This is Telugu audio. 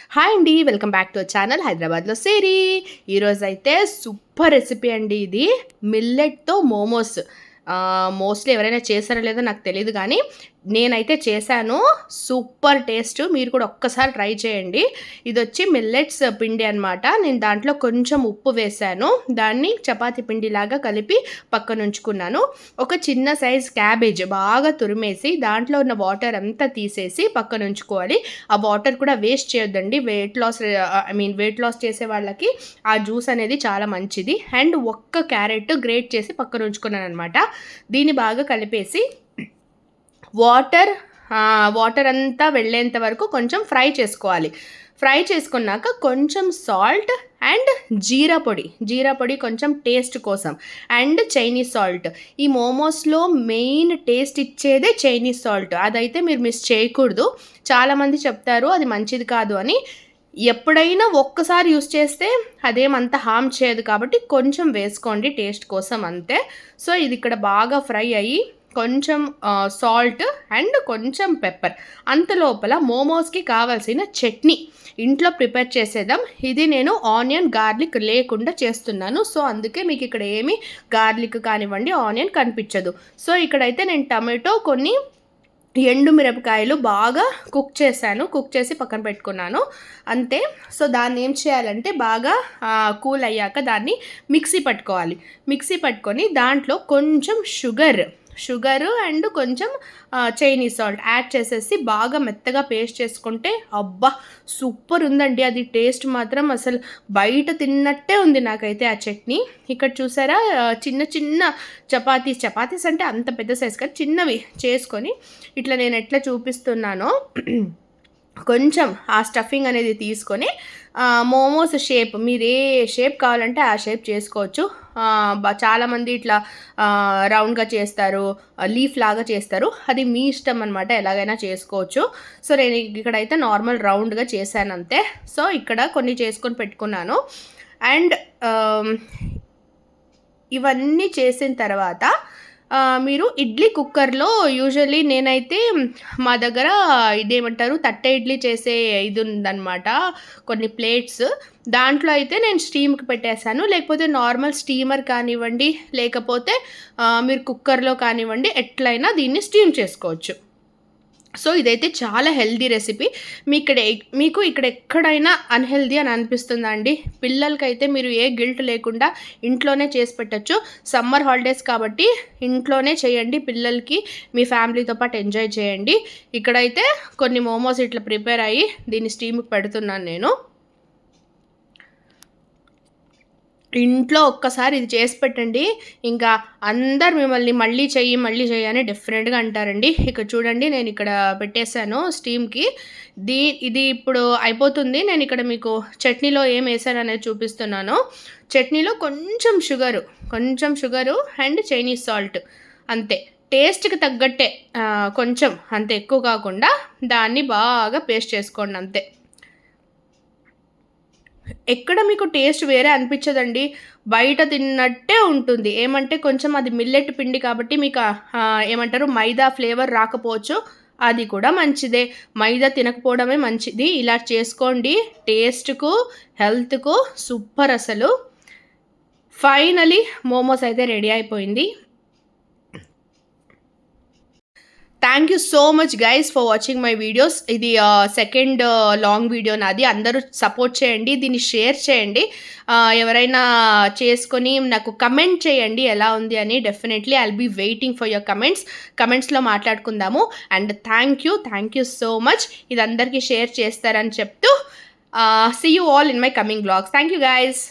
హాయ్ అండి, welcome back to our channel హైదరాబాద్లో సేరీ. ఈరోజైతే సూపర్ రెసిపీ అండి ఇది, మిల్లెట్తో మోమోస్. మోస్ట్లీ ఎవరైనా చేశారో లేదో నాకు తెలియదు, కానీ నేనైతే చేశాను. సూపర్ టేస్ట్, మీరు కూడా ఒక్కసారి ట్రై చేయండి. ఇది వచ్చి మిల్లెట్స్ పిండి అనమాట. నేను దాంట్లో కొంచెం ఉప్పు వేశాను, దాన్ని చపాతీ పిండిలాగా కలిపి పక్కన ఉంచుకున్నాను. ఒక చిన్న సైజ్ క్యాబేజ్ బాగా తురిమేసి దాంట్లో ఉన్న వాటర్ అంతా తీసేసి పక్కన ఉంచుకోవాలి. ఆ వాటర్ కూడా వేస్ట్ చేయొద్దండి. వెయిట్ లాస్ చేసే వాళ్ళకి ఆ జ్యూస్ అనేది చాలా మంచిది. అండ్ ఒక్క క్యారెట్ గ్రేట్ చేసి పక్కన ఉంచుకున్నాను అనమాట. దీన్ని బాగా కలిపేసి వాటర్ అంతా వెళ్ళేంత వరకు కొంచెం ఫ్రై చేసుకోవాలి. ఫ్రై చేసుకున్నాక కొంచెం సాల్ట్ అండ్ జీరా పొడి కొంచెం టేస్ట్ కోసం, అండ్ చైనీస్ సాల్ట్. ఈ మోమోస్లో మెయిన్ టేస్ట్ ఇచ్చేదే చైనీస్ సాల్ట్. అదైతే మీరు మిస్ చేయకూడదు. చాలామంది చెప్తారు అది మంచిది కాదు అని. ఎప్పుడైనా ఒక్కసారి యూస్ చేస్తే అదేమంత హామ్ చేయదు, కాబట్టి కొంచెం వేసుకోండి టేస్ట్ కోసం అంతే. సో ఇది ఇక్కడ బాగా ఫ్రై అయ్యి కొంచెం సాల్ట్ అండ్ కొంచెం పెప్పర్, అంతలోపల మోమోస్కి కావాల్సిన చట్నీ ఇంట్లో ప్రిపేర్ చేసేద్దాం. ఇది నేను ఆనియన్ గార్లిక్ లేకుండా చేస్తున్నాను. సో అందుకే మీకు ఇక్కడ ఏమి గార్లిక్ కానివ్వండి ఆనియన్ కనిపించదు. సో ఇక్కడైతే నేను టమాటో, కొన్ని ఎండు మిరపకాయలు బాగా కుక్ చేసి పక్కన పెట్టుకున్నాను అంతే. సో దాన్ని ఏం చేయాలంటే బాగా కూల్ అయ్యాక దాన్ని మిక్సీ పట్టుకొని దాంట్లో కొంచెం షుగర్ అండ్ కొంచెం చైనీస్ సాల్ట్ యాడ్ చేసేసి బాగా మెత్తగా పేస్ట్ చేసుకుంటే అబ్బా సూపర్ ఉందండి. అది టేస్ట్ మాత్రం అసలు బయట తిన్నట్టే ఉంది నాకైతే ఆ చట్నీ. ఇక్కడ చూసారా, చిన్న చపాతీస్ అంటే అంత పెద్ద సైజ్ కాదు, చిన్నవి చేసుకొని ఇట్లా నేను ఎట్లా చూపిస్తున్నానో కొంచెం ఆ స్టఫింగ్ అనేది తీసుకొని మోమోస్ షేప్, మీరు ఏ షేప్ కావాలంటే ఆ షేప్ చేసుకోవచ్చు. చాలామంది ఇట్లా రౌండ్గా చేస్తారు, లీఫ్ లాగా చేస్తారు, అది మీ ఇష్టం అనమాట, ఎలాగైనా చేసుకోవచ్చు. సో నేను ఇక్కడైతే నార్మల్ రౌండ్గా చేశాను అంతే. సో ఇక్కడ కొన్ని చేసుకొని పెట్టుకున్నాను. అండ్ ఇవన్నీ చేసిన తర్వాత మీరు ఇడ్లీ కుక్కర్లో, యూజువల్లీ నేనైతే మా దగ్గర ఇదేమంటారు తట్టె ఇడ్లీ చేసే ఇది ఉందన్నమాట, కొన్ని ప్లేట్స్. దాంట్లో అయితే నేను స్టీమ్కి పెట్టేశాను. లేకపోతే నార్మల్ స్టీమర్ కానివ్వండి, లేకపోతే మీరు కుక్కర్లో కానివ్వండి, ఎట్లయినా దీన్ని స్టీమ్ చేసుకోవచ్చు. సో ఇదైతే చాలా హెల్దీ రెసిపీ. మీకు ఇక్కడ ఎక్కడైనా అన్హెల్దీ అని అనిపిస్తుందా అండి? పిల్లలకైతే మీరు ఏ గిల్ట్ లేకుండా ఇంట్లోనే చేసి పెట్టచ్చు. సమ్మర్ హాలిడేస్ కాబట్టి ఇంట్లోనే చేయండి, పిల్లలకి మీ ఫ్యామిలీతో పాటు ఎంజాయ్ చేయండి. ఇక్కడైతే కొన్ని మోమోస్ ఇట్లా ప్రిపేర్ అయ్యి దీన్ని స్టీమ్కి పెడుతున్నాను నేను. ఇంట్లో ఒక్కసారి ఇది చేసి పెట్టండి, ఇంకా అందరు మిమ్మల్ని మళ్ళీ చెయ్యి అని డెఫినెట్గా అంటారండి. ఇక్కడ చూడండి, నేను ఇక్కడ పెట్టేశాను స్టీమ్కి. ఇది ఇప్పుడు అయిపోతుంది. నేను ఇక్కడ మీకు చట్నీలో ఏం వేసాను అనేది చూపిస్తున్నాను. చట్నీలో కొంచెం షుగరు అండ్ చైనీస్ సాల్ట్ అంతే, టేస్ట్కి తగ్గట్టే, కొంచెం అంతే, ఎక్కువ కాకుండా దాన్ని బాగా పేస్ట్ చేసుకోండి అంతే. ఎక్కడ మీకు టేస్ట్ వేరే అనిపించదండి, బయట తిన్నట్టే ఉంటుంది. ఏమంటే కొంచెం అది మిల్లెట్ పిండి కాబట్టి మీకు ఏమంటారు మైదా ఫ్లేవర్ రాకపోవచ్చు, అది కూడా మంచిదే. మైదా తినకపోవడమే మంచిది. ఇలా చేసుకోండి, టేస్ట్కు హెల్త్కు సూపర్ అసలు. ఫైనలీ మోమోస్ అయితే రెడీ అయిపోయింది. Thank you so much guys for watching my videos. ఇది సెకండ్ లాంగ్ వీడియో నాది. అందరూ సపోర్ట్ చేయండి, దీన్ని షేర్ చేయండి. ఎవరైనా చేసుకొని నాకు కమెంట్ చేయండి ఎలా ఉంది అని. Definitely I'll be waiting for your కమెంట్స్లో మాట్లాడుకుందాము. And thank you so much. ఇది అందరికీ షేర్ చేస్తారని చెప్తూ see you all in my coming blogs. Thank you guys.